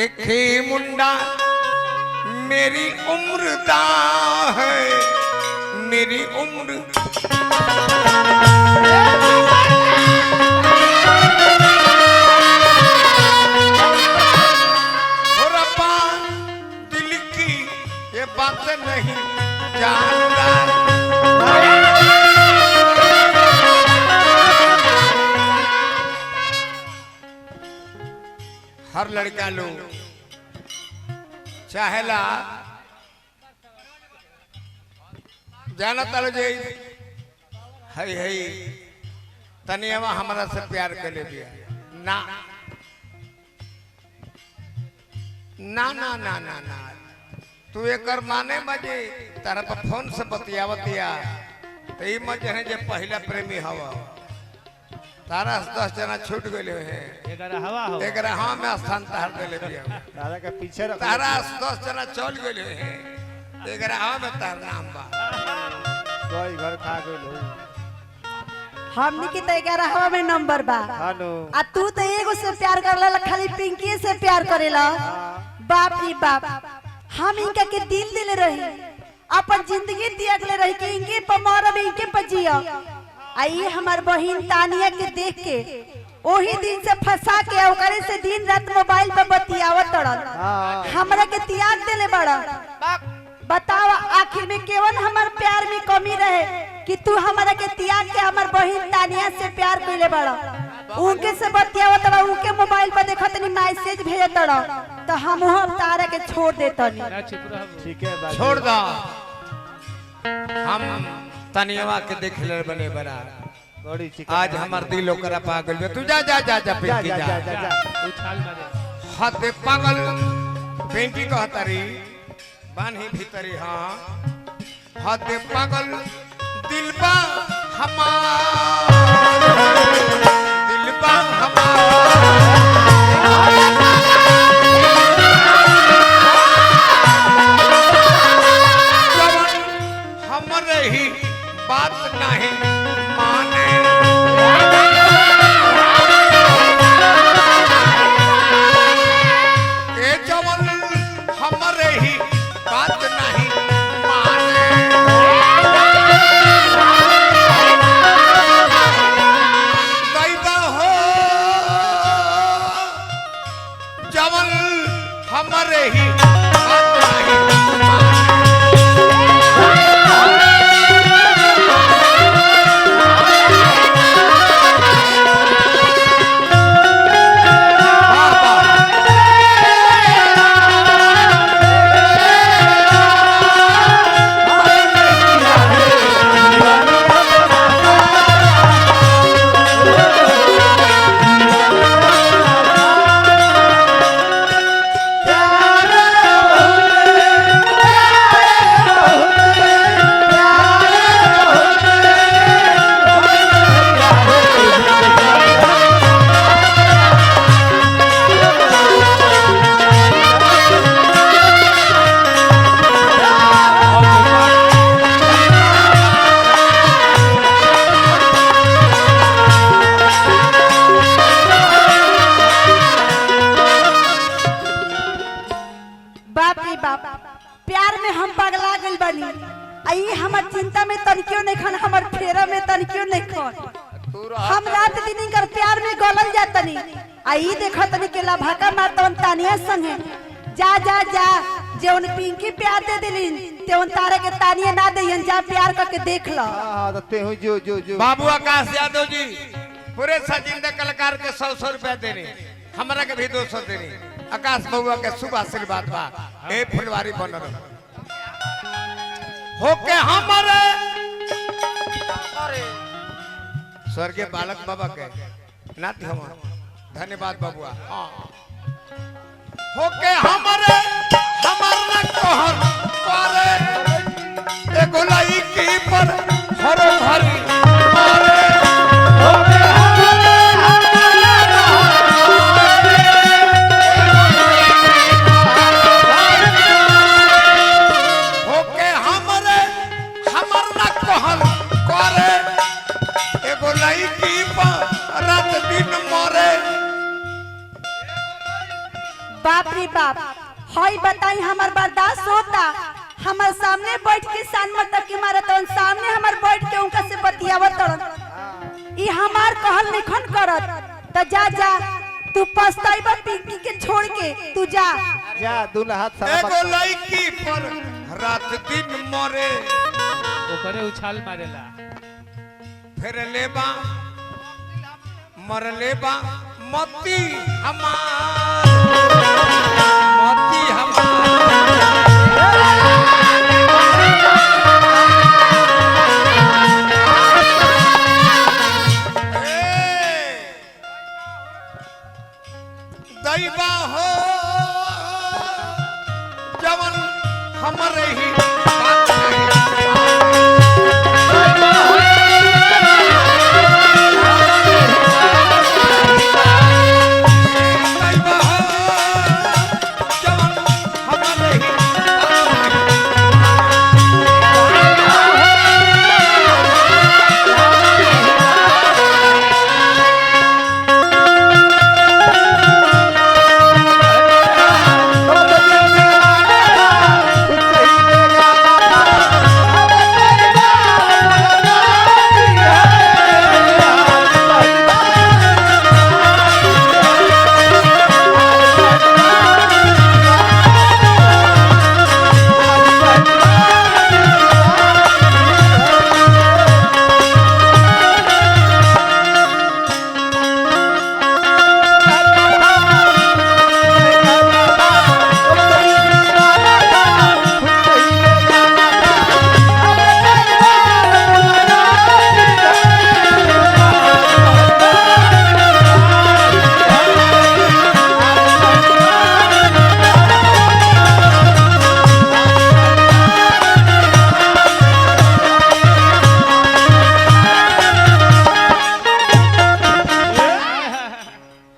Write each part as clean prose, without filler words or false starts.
एक ही मुंडा मेरी उम्र दा है, मेरी उम्र और अपा दिल की ये बात नहीं जानता। हर लड़का लोग चाहेला जाना तालो जे हई हई तनियावा हमारा से प्यार कर ले दिया ना ना ना ना ना ना तू एक माने मजे तारा पर फोन से बतियावतिया तो ये मजे है जे पहला प्रेमी हवा तारा 10 जना छूट गए हैं एक हाँ में स्थान तार दे ले दिया तारा के पीछे तारा 10 जना चल गए हैं एक हाँ में तार नाम बा कोई घर खा गइल हमनी की तो 11 में नंबर बा हानो आ तू तो एगो से प्यार करला खाली पिंकी से प्यार करेला। बाप रे बाप हम इनका के दिल दिले रही अपन जिंदगी त्यागले रही कि इनके पर मरब इनके पर जिया। आई हमार बहन तानिया के देख के ओही दिन से फंसा के ओकरे से दिन रात मोबाइल पे बतियावत तड़न हमरा के त्याग देले बड़ा। बताओ आखिर में केवन हमार प्यार में कमी रहे कि तू हमारा के त्याग के हमार बहन तानिया से प्यार कइले बड़ा। उनके से बतियावत बड़ा उनके मोबाइल पर देखत नहीं मैसेज भेजत तड़ा तो हम तारा के छोड़ देतनी। ठीक है बात छोड़ दो हम तनियावा के देख ले बने बड़ा बड़ी चिकन आज हमार दिल ओकरा पागल में तू जा जा जा जा पिंकी जा उछाल मारे हाथ पागल पिंकी कहता रही बानी भीतरी हाँ हाथ पागल दिल बा हमार दिल बा हमार हमरे ही बात नहीं माने के जवन हमरे ही बात नहीं माने दैवा हो जवन हमरे ही बात नहीं माने प्यार में हम पगला गइल बानी। आई हमर चिंता में तनकियो नहीं खन हमर फेरा में तनकियो नहीं खन हम रात दिन कर प्यार में गलल जातनी। आई देखतनी के लाभाका मारतन तानिया संगे जा जा जा जेवन पिंकी प्यार दे दिलिन तेवन तारे के तानिया ना देयन जा प्यार करके देख ल। हां तो ते हो जो बाबू आकाश यादव जी पूरे सजिंदा कलाकार के 100 रुपया देने हमरा के भी 200 देने आकाश बबुआ के शुभ आशीर्वाद बा ए फुलवारी बनल होके हमारे स्वर्गीय बालक बाबा के नाती हम धन्यवाद बबुआ हां होके हमारे हमारा कहर करे एगो लईकी पर हर भरी मारे होके बाप रे बाप, हई बताई हमार बर्दाश्त होता? हमार सामने बैठ के सान मतलब के मारत और सामने हमार बैठ के उनका से बतियावत और ई हमार कहल निखन करत। त जा जा तू पछताइबा पिंकी के छोड़ के, तू जा जा दूल्हा हाथ सारा एगो लड़की पर रात दिन मरे ओकरे उछाल मारेला। फिर लेबा मर लेबा मती हमार मती हमार दैबा हो जवन हमरे ही बात दैबा हो जवन हमरे ही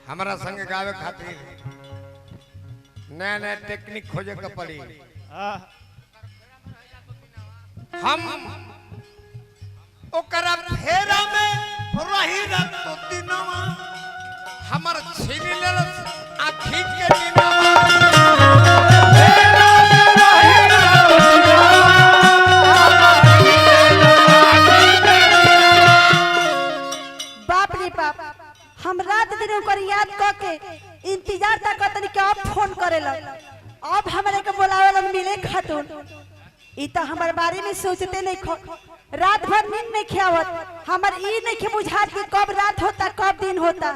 हमारा संग गावे खातिर नया नया टेक्निक खोजे के पड़ी। हम ओकरा फेरा में रही रात तो दिनवा हमर छीन लेलस आँखी के दिनवा फेरा में रही रात तो बाप रे बाप, हम रात दिन ओकर याद क के इंतजार तक करतनी कि अब फोन करेला, अब हमरे के बोलावेला मिले खातून। ई तो हमार बारे में सोचते नहीं खो, रात भर नींद नहीं खावत, हमर ई नहीं के बुझात कि कब रात होता कब दिन होता।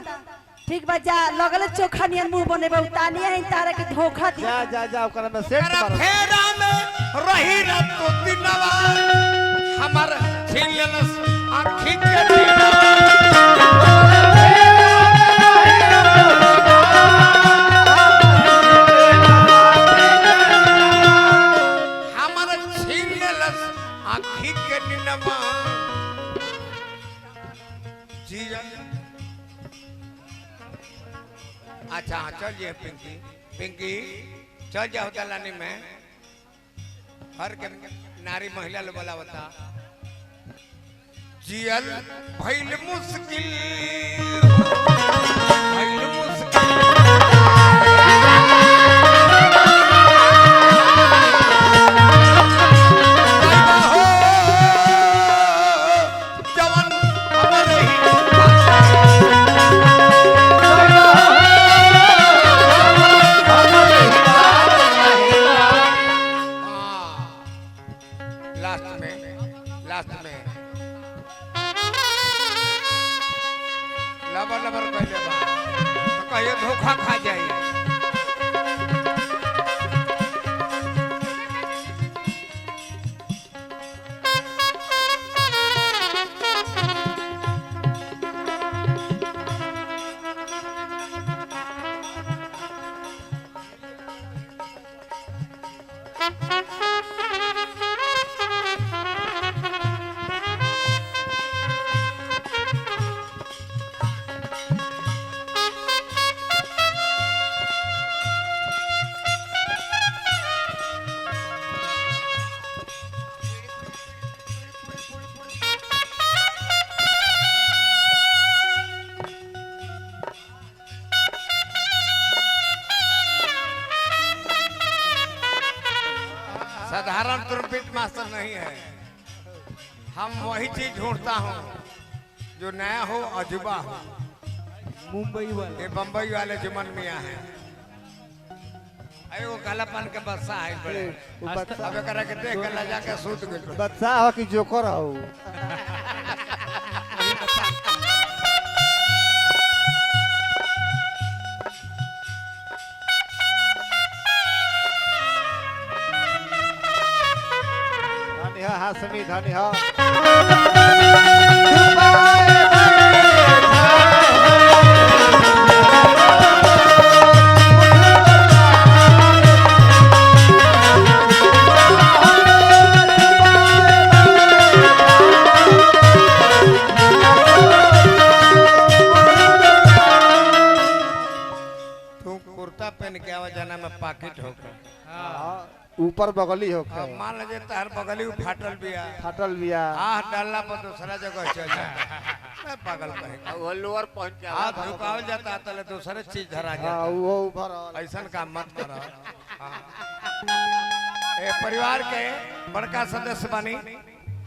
ठीक बा जा लगले चोखा नियन मुंह बने बहुतानिया है तारा के धोखा दी। जा जा जा ओकरा में सेट ओकरा मारो। फेरा में रही रात तो दिनवा हमर छीन लेलस आँखी के दिनवा आँखी के निनमा जिया। अच्छा हाँ चल जाए पिंकी, पिंकी चल जाओ दलानी में, हर के नारी महिला लोग बोला बता जियल भइल मुश्किल भइल मुश्किल लबर लबर कहले बा साधारण ट्रम्पेट मास्टर नहीं है। हम वही चीज ढूंढता हूँ जो नया हो, अजूबा हो। मुंबई वाले ये बम्बई वाले जुमन मियाँ हैं। अरे वो कालापन के बच्चा है बड़े। वो बच्चा अब करा के देख गला जाके सूत गए। बच्चा हो कि जोकर हो। धनी हो हासमी धनी हो। तू कुर्ता पहन के आवा जाना में पॉकेट होकर। ऊपर बगली हो अब मान लीजिए तार बगली फाटल बिया। फाटल बिया। हाथ डालना पर दूसरा जगह चल जाए। मैं पागल कहेगा। वो लोअर पहुंच गया हाथ झुकावल जाता तले दूसरे चीज धरा हाँ जाता। वो ऊपर ऐसा काम मत करो। हाँ। ए परिवार के बड़का सदस्य बनी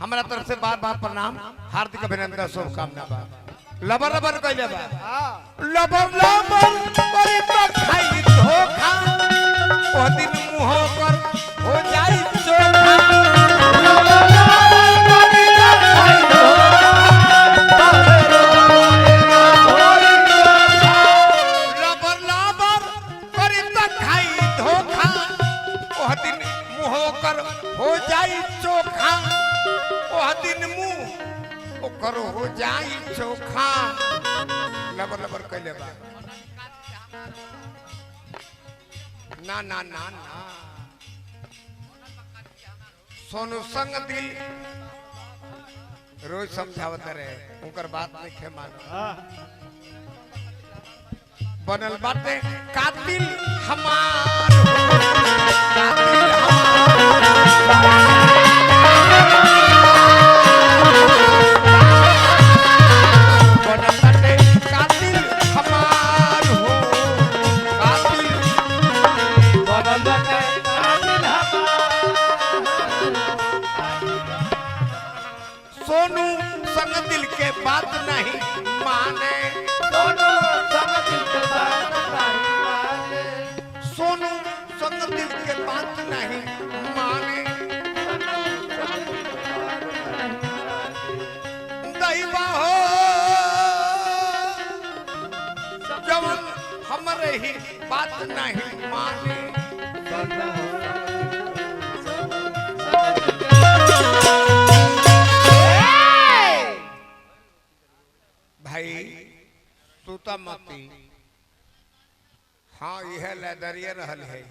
हमारा तरफ से बार बार प्रणाम, हार्दिक अभिनंदन, शुभकामना बा। लबर लबर कहले बा। लबर लबर बड़ी तो खाई धोखा, ओ दिन मुंह पर हो जाई चोखा। लबर लबर बड़ी तो खाई धोखा, ओ दिन मुंह पर हो जाई चोखा। ओ दिन मुंह ओकर हो जाई चोखा। लबर लबर कहले बा। ना ना ना ना सोनू संग दिल रोज समझावत रहे, उनकर बात नहीं खे मानो। बनल बाटे कातिल हमार हो, कातिल बनल बाटे कातिल हमार हो, कातिल सोनू संग दिल के बात नहीं माने। सोनू संग दिल के बात नहीं माने। दैवा हो जवन हमरे ही बात नहीं माने। भाई तू तो मती। हाँ यह लैदरिया रहल है।